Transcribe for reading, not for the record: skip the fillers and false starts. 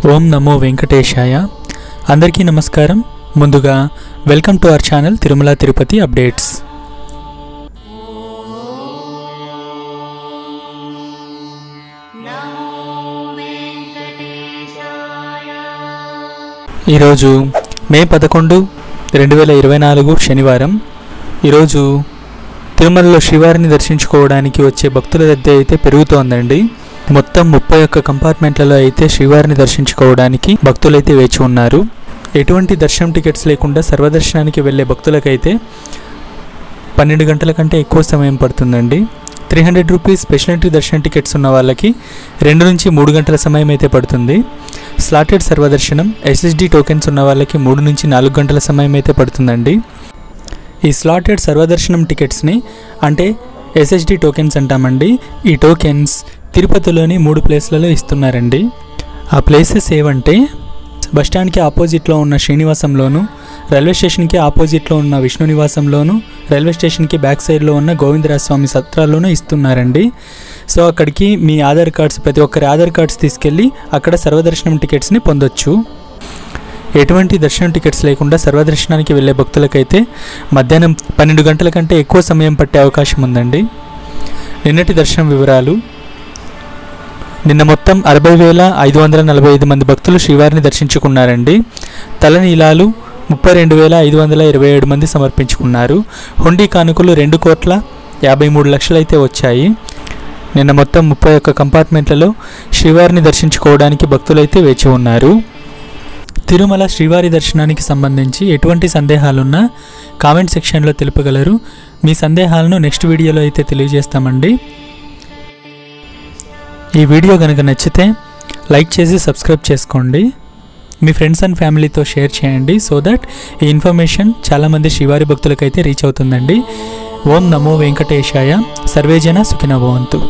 ఓం నమో వెంకటేశాయ. అందరికీ నమస్కారం. ముందుగా welcome to our channel Tirumala Tirupati updates. ఈరోజు మే 11, 2024 శనివారం. ఈరోజు తిరుమలలో శ్రీవారిని దర్శించుకోవడానికి వచ్చే భక్తుల రద్దీ అయితే పెరుగుతోందండి. మొత్తం 31 కంపార్ట్మెంట్లలో అయితే శ్రీవారిని దర్శించుకోవడానికి భక్తులైతే వేచి ఉన్నారు. ఎటువంటి దర్శనం టికెట్స్ లేకుండా సర్వదర్శనానికి వెళ్ళే భక్తులకైతే 12 గంటల కంటే ఎక్కువ సమయం పడుతుందండి. 300 రూపీస్ స్పెషల్ ఎంట్రీ దర్శనం టికెట్స్ ఉన్న వాళ్ళకి 2 నుంచి 3 గంటల సమయం అయితే పడుతుంది. స్లాటెడ్ సర్వదర్శనం SSD టోకెన్స్ ఉన్న వాళ్ళకి 3 నుంచి 4 గంటల సమయం అయితే పడుతుందండి. ఈ స్లాటెడ్ సర్వదర్శనం టికెట్స్ని అంటే SSD టోకెన్స్ అంటామండి. ఈ టోకెన్స్ తిరుపతిలోని 3 ప్లేస్లలో ఇస్తున్నారండి. ఆ ప్లేసెస్ ఏవంటే బస్టాండ్కి ఆపోజిట్లో ఉన్న శ్రీనివాసంలోను, రైల్వే స్టేషన్కి ఆపోజిట్లో ఉన్న విష్ణు నివాసంలోను, రైల్వే స్టేషన్కి బ్యాక్ సైడ్లో ఉన్న గోవిందరాజ స్వామి సత్రాల్లోనూ ఇస్తున్నారండి. సో అక్కడికి మీ ఆధార్ కార్డ్స్, ప్రతి ఒక్కరి ఆధార్ కార్డ్స్ తీసుకెళ్ళి అక్కడ సర్వదర్శనం టికెట్స్ని పొందొచ్చు. ఎటువంటి దర్శనం టికెట్స్ లేకుండా సర్వదర్శనానికి వెళ్ళే భక్తులకైతే మధ్యాహ్నం 12 గంటల కంటే ఎక్కువ సమయం పట్టే అవకాశం ఉందండి. నిన్నటి దర్శనం వివరాలు. నిన్న మొత్తం 60,545 మంది భక్తులు శ్రీవారిని దర్శించుకున్నారండి. తలనీలాలు 32,527 మంది సమర్పించుకున్నారు. హుండీ కానుకలు 2,53,00,000 అయితే వచ్చాయి. నిన్న మొత్తం 31 కంపార్ట్మెంట్లలో శ్రీవారిని దర్శించుకోవడానికి భక్తులైతే వేచి ఉన్నారు. తిరుమల శ్రీవారి దర్శనానికి సంబంధించి ఎటువంటి సందేహాలున్నా కామెంట్ సెక్షన్లో తెలుపగలరు. మీ సందేహాలను నెక్స్ట్ వీడియోలో అయితే తెలియజేస్తామండి. ఈ వీడియో కనుక నచ్చితే లైక్ చేసి సబ్స్క్రైబ్ చేసుకోండి. మీ ఫ్రెండ్స్ అండ్ ఫ్యామిలీతో షేర్ చేయండి. సో దట్ ఈ ఇన్ఫర్మేషన్ చాలామంది శ్రీవారి భక్తులకైతే రీచ్ అవుతుందండి. ఓం నమో వెంకటేశాయ. సర్వేజన సుఖినో భవంతు.